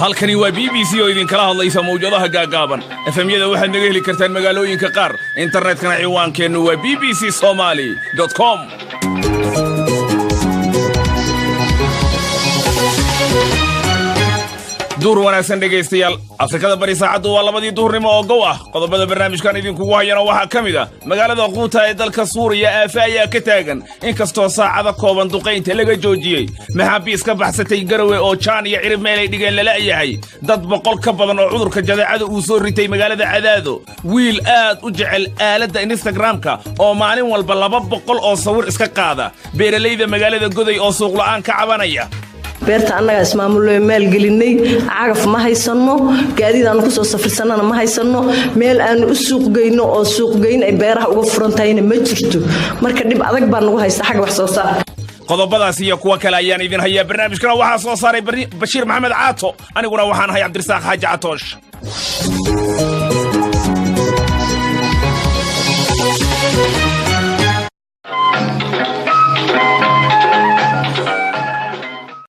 halkani waa BBC oo idin kala hadlaysa mawjadaha gaagaaban FM-yada waxaad naga heli kartaan magaalooyinka qaar internetkana ciwaankeennu waa bbcsomali.com duur wanaagsan dhegaystayaal afrikada bari saacadu waa 2 duhurnimo oo gow ah qodobada barnaamijkan idinkugu hayana waxa kamid ah magaalada Quuta ee dalka Suuriya ayaa ka taagan inkastoo saacada kooban duqeynta laga joojiyay maxaabiis ka baxsatay Garowe oo Jaan iyo cirib meel ay dhigeen la yahay dad 100 ka badan oo cudurka jadeecada uu soo ritay magaalada Cadaado wiil aad u jecel aalada Instagram-ka oo maalin walba 200 oo sawir iska qaada beeraleyda magaalada Goday oo suuq la'aan ka cabanaya beerta annaga ismaamulo meel gelinay cagaf ma haysano gaadiid aan ku soo safirsanana ma haysano meel aan u suuq geyno oo suuq geyn ay beeraha uga furantayna ma jirto marka dib adag baan ugu haysta xag wax soo saar qodobadaas iyo kuwa kale ayaan idin hayaa barnaamijkana waxa soo saaray Bashiir Maxamed Caato aniguna waxaan hay Cabdirasaaq Xaaji Catoosh